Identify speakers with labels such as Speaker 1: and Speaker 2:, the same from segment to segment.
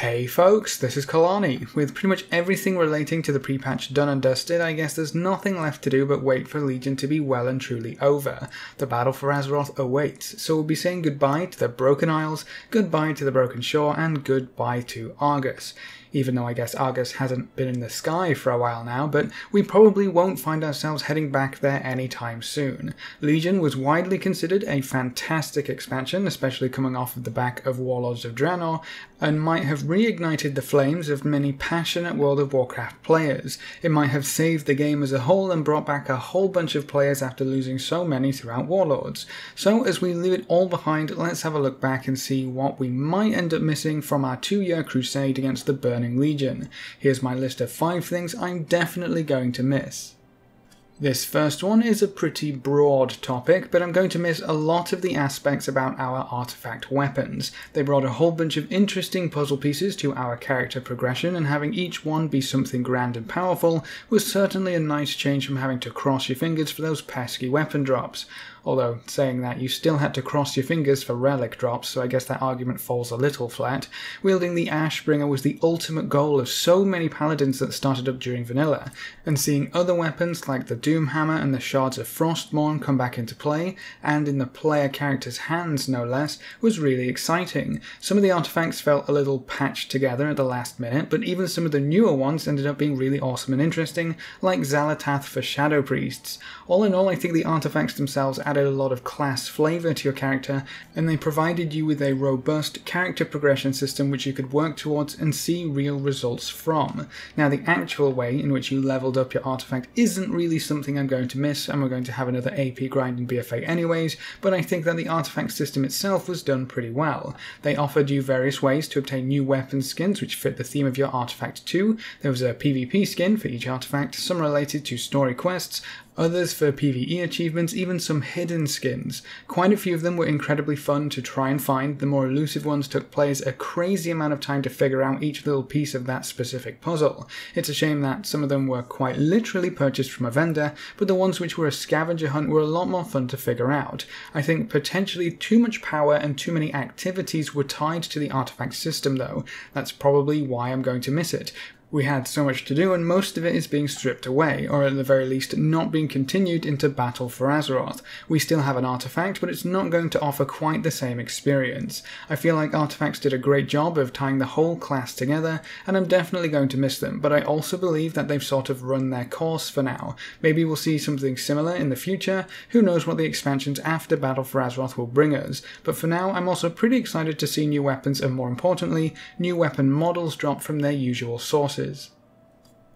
Speaker 1: Hey folks, this is Kelani. With pretty much everything relating to the pre-patch done and dusted, I guess there's nothing left to do but wait for Legion to be well and truly over. The battle for Azeroth awaits, so we'll be saying goodbye to the Broken Isles, goodbye to the Broken Shore, and goodbye to Argus. Even though I guess Argus hasn't been in the sky for a while now, but we probably won't find ourselves heading back there anytime soon. Legion was widely considered a fantastic expansion, especially coming off of the back of Warlords of Draenor, and might have reignited the flames of many passionate World of Warcraft players. It might have saved the game as a whole and brought back a whole bunch of players after losing so many throughout Warlords. So as we leave it all behind, let's have a look back and see what we might end up missing from our 2-year crusade against the Burning Legion. Here's my list of 5 things I'm definitely going to miss. This first one is a pretty broad topic, but I'm going to miss a lot of the aspects about our artifact weapons. They brought a whole bunch of interesting puzzle pieces to our character progression, and having each one be something grand and powerful was certainly a nice change from having to cross your fingers for those pesky weapon drops. Although, saying that, you still had to cross your fingers for relic drops, so I guess that argument falls a little flat. Wielding the Ashbringer was the ultimate goal of so many paladins that started up during vanilla, and seeing other weapons like the Doomhammer and the Shards of Frostmourne come back into play, and in the player character's hands no less, was really exciting. Some of the artifacts felt a little patched together at the last minute, but even some of the newer ones ended up being really awesome and interesting, like Xalatath for Shadow Priests. All in all, I think the artifacts themselves added a lot of class flavour to your character, and they provided you with a robust character progression system which you could work towards and see real results from. Now, the actual way in which you leveled up your artifact isn't really something I'm going to miss, and we're going to have another AP grind in BFA anyways, but I think that the artifact system itself was done pretty well. They offered you various ways to obtain new weapon skins which fit the theme of your artifact too. There was a PvP skin for each artifact, some related to story quests, others for PvE achievements, even some hidden skins. Quite a few of them were incredibly fun to try and find. The more elusive ones took players a crazy amount of time to figure out each little piece of that specific puzzle. It's a shame that some of them were quite literally purchased from a vendor, but the ones which were a scavenger hunt were a lot more fun to figure out. I think potentially too much power and too many activities were tied to the artifact system though. That's probably why I'm going to miss it. We had so much to do, and most of it is being stripped away, or at the very least not being continued into Battle for Azeroth. We still have an artifact, but it's not going to offer quite the same experience. I feel like artifacts did a great job of tying the whole class together, and I'm definitely going to miss them, but I also believe that they've sort of run their course for now. Maybe we'll see something similar in the future. Who knows what the expansions after Battle for Azeroth will bring us, but for now I'm also pretty excited to see new weapons and, more importantly, new weapon models drop from their usual sources.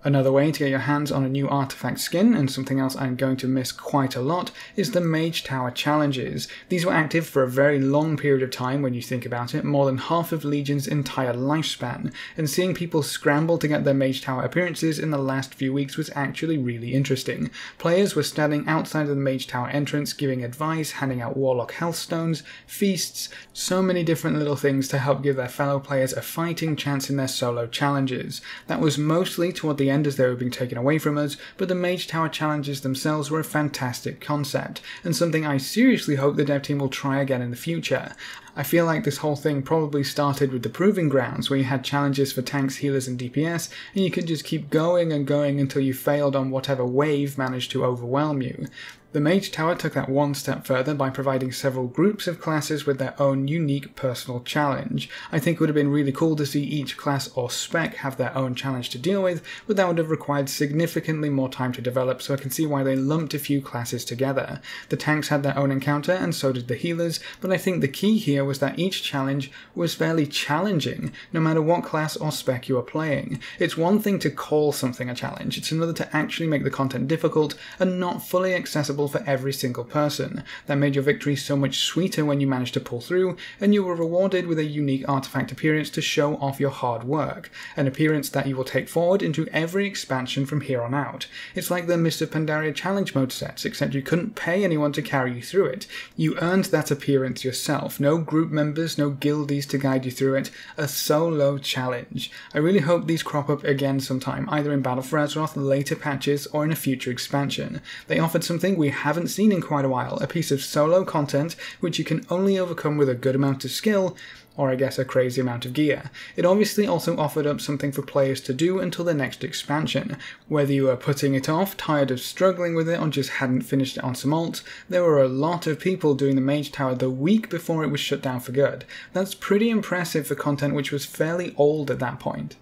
Speaker 1: Another way to get your hands on a new artifact skin, and something else I'm going to miss quite a lot, is the Mage Tower challenges. These were active for a very long period of time when you think about it, more than half of Legion's entire lifespan, and seeing people scramble to get their Mage Tower appearances in the last few weeks was actually really interesting. Players were standing outside of the Mage Tower entrance giving advice, handing out Warlock Healthstones, feasts, so many different little things to help give their fellow players a fighting chance in their solo challenges. That was mostly toward the end as they were being taken away from us, but the Mage Tower challenges themselves were a fantastic concept, and something I seriously hope the dev team will try again in the future. I feel like this whole thing probably started with the Proving Grounds, where you had challenges for tanks, healers and DPS, and you could just keep going and going until you failed on whatever wave managed to overwhelm you. The Mage Tower took that one step further by providing several groups of classes with their own unique personal challenge. I think it would have been really cool to see each class or spec have their own challenge to deal with, but that would have required significantly more time to develop, so I can see why they lumped a few classes together. The tanks had their own encounter, and so did the healers, but I think the key here was that each challenge was fairly challenging, no matter what class or spec you are playing. It's one thing to call something a challenge, it's another to actually make the content difficult and not fully accessible for every single person. That made your victory so much sweeter when you managed to pull through, and you were rewarded with a unique artifact appearance to show off your hard work, an appearance that you will take forward into every expansion from here on out. It's like the Mist of Pandaria challenge mode sets, except you couldn't pay anyone to carry you through it. You earned that appearance yourself, no group members, no guildies to guide you through it, a solo challenge. I really hope these crop up again sometime, either in Battle for Azeroth, later patches, or in a future expansion. They offered something we haven't seen in quite a while, a piece of solo content which you can only overcome with a good amount of skill, or I guess a crazy amount of gear. It obviously also offered up something for players to do until the next expansion. Whether you were putting it off, tired of struggling with it, or just hadn't finished it on some alts, there were a lot of people doing the Mage Tower the week before it was shut down for good. That's pretty impressive for content which was fairly old at that point.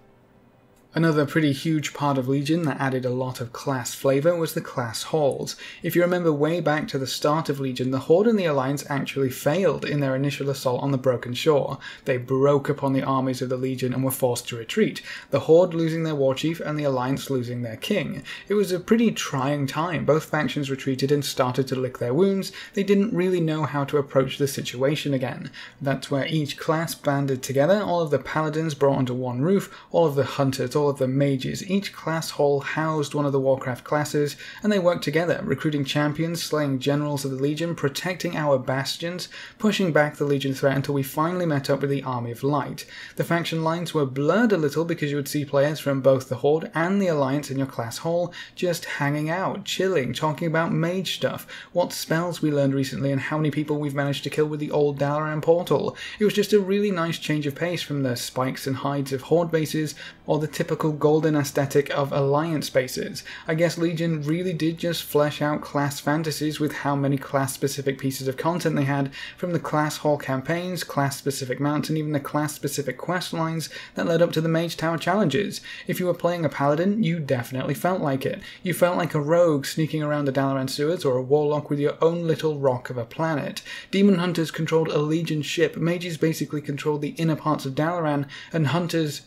Speaker 1: Another pretty huge part of Legion that added a lot of class flavour was the class halls. If you remember way back to the start of Legion, the Horde and the Alliance actually failed in their initial assault on the Broken Shore. They broke upon the armies of the Legion and were forced to retreat, the Horde losing their warchief and the Alliance losing their king. It was a pretty trying time. Both factions retreated and started to lick their wounds. They didn't really know how to approach the situation again. That's where each class banded together, all of the paladins brought under one roof, all of the hunters, all of the mages. Each class hall housed one of the Warcraft classes, and they worked together, recruiting champions, slaying generals of the Legion, protecting our bastions, pushing back the Legion threat until we finally met up with the Army of Light. The faction lines were blurred a little because you would see players from both the Horde and the Alliance in your class hall just hanging out, chilling, talking about mage stuff, what spells we learned recently and how many people we've managed to kill with the old Dalaran portal. It was just a really nice change of pace from the spikes and hides of Horde bases or the typical golden aesthetic of Alliance bases. I guess Legion really did just flesh out class fantasies with how many class-specific pieces of content they had, from the class hall campaigns, class-specific mounts, and even the class-specific quest lines that led up to the Mage Tower challenges. If you were playing a paladin, you definitely felt like it. You felt like a rogue sneaking around the Dalaran sewers, or a warlock with your own little rock of a planet. Demon hunters controlled a Legion ship, mages basically controlled the inner parts of Dalaran, and hunters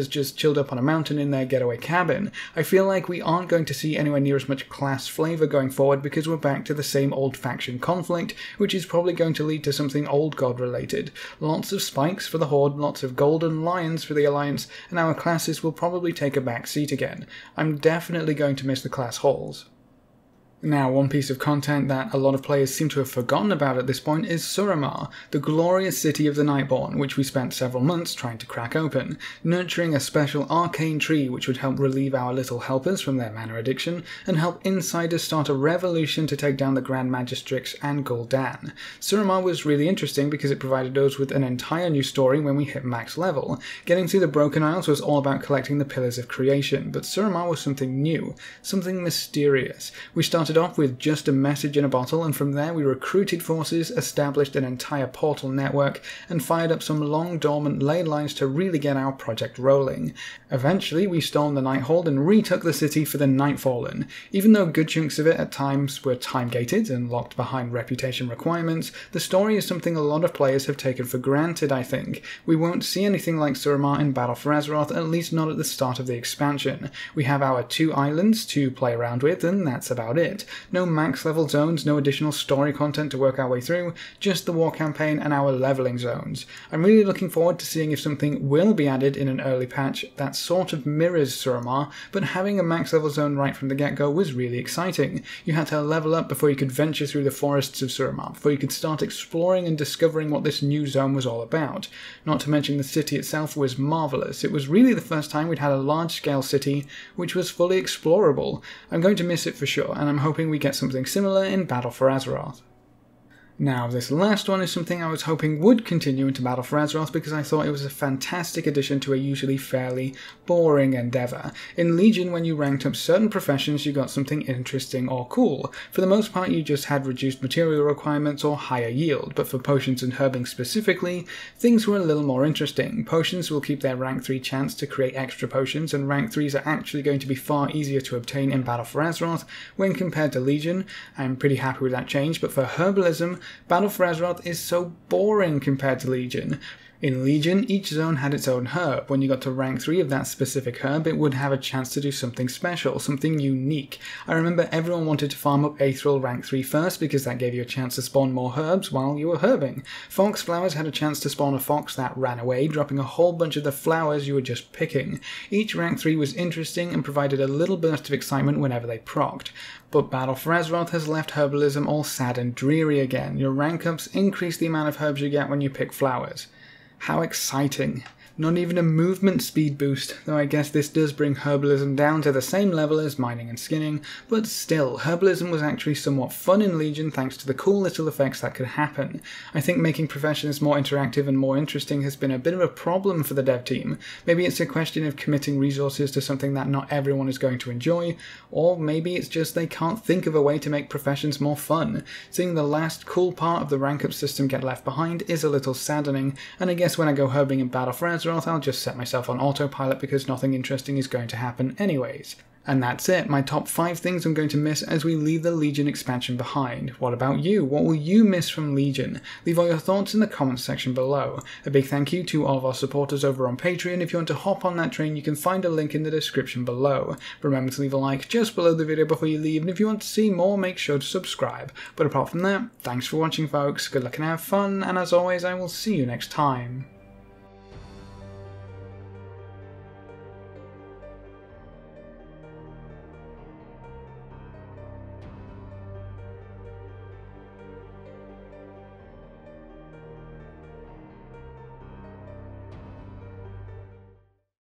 Speaker 1: just chilled up on a mountain in their getaway cabin. I feel like we aren't going to see anywhere near as much class flavour going forward because we're back to the same old faction conflict, which is probably going to lead to something old god related. Lots of spikes for the Horde, lots of golden lions for the Alliance, and our classes will probably take a back seat again. I'm definitely going to miss the class halls. Now, one piece of content that a lot of players seem to have forgotten about at this point is Suramar, the glorious city of the Nightborn, which we spent several months trying to crack open, nurturing a special arcane tree which would help relieve our little helpers from their mana addiction, and help insiders start a revolution to take down the Grand Magistrix and Gul'dan. Suramar was really interesting because it provided us with an entire new story when we hit max level. Getting through the Broken Isles was all about collecting the Pillars of Creation, but Suramar was something new, something mysterious. We started off with just a message in a bottle, and from there we recruited forces, established an entire portal network, and fired up some long dormant ley lines to really get our project rolling. Eventually we stormed the Nighthold and retook the city for the Nightfallen. Even though good chunks of it at times were time-gated and locked behind reputation requirements, the story is something a lot of players have taken for granted, I think. We won't see anything like Suramar in Battle for Azeroth, at least not at the start of the expansion. We have our 2 islands to play around with, and that's about it. No max level zones, no additional story content to work our way through, just the war campaign and our leveling zones. I'm really looking forward to seeing if something will be added in an early patch that sort of mirrors Suramar, but having a max level zone right from the get-go was really exciting. You had to level up before you could venture through the forests of Suramar, before you could start exploring and discovering what this new zone was all about. Not to mention the city itself was marvellous. It was really the first time we'd had a large-scale city which was fully explorable. I'm going to miss it for sure, and I'm hoping we get something similar in Battle for Azeroth. Now, this last one is something I was hoping would continue into Battle for Azeroth because I thought it was a fantastic addition to a usually fairly boring endeavour. In Legion, when you ranked up certain professions, you got something interesting or cool. For the most part, you just had reduced material requirements or higher yield, but for potions and herbing specifically, things were a little more interesting. Potions will keep their rank 3 chance to create extra potions, and rank 3s are actually going to be far easier to obtain in Battle for Azeroth when compared to Legion. I'm pretty happy with that change, but for herbalism, Battle for Azeroth is so boring compared to Legion. In Legion, each zone had its own herb. When you got to rank 3 of that specific herb, it would have a chance to do something special, something unique. I remember everyone wanted to farm up Aethril rank 3 first because that gave you a chance to spawn more herbs while you were herbing. Fox flowers had a chance to spawn a fox that ran away, dropping a whole bunch of the flowers you were just picking. Each rank 3 was interesting and provided a little burst of excitement whenever they procced. But Battle for Azeroth has left herbalism all sad and dreary again. Your rank ups increase the amount of herbs you get when you pick flowers. How exciting. Not even a movement speed boost, though I guess this does bring herbalism down to the same level as mining and skinning, but still, herbalism was actually somewhat fun in Legion thanks to the cool little effects that could happen. I think making professions more interactive and more interesting has been a bit of a problem for the dev team. Maybe it's a question of committing resources to something that not everyone is going to enjoy, or maybe it's just they can't think of a way to make professions more fun. Seeing the last cool part of the rank up system get left behind is a little saddening, and I guess when I go herbing in Battle for Azeroth, I'll just set myself on autopilot because nothing interesting is going to happen anyways. And that's it, my top 5 things I'm going to miss as we leave the Legion expansion behind. What about you? What will you miss from Legion? Leave all your thoughts in the comments section below. A big thank you to all of our supporters over on Patreon. If you want to hop on that train, you can find a link in the description below. Remember to leave a like just below the video before you leave, and if you want to see more, make sure to subscribe. But apart from that, thanks for watching folks, good luck and have fun, and as always I will see you next time.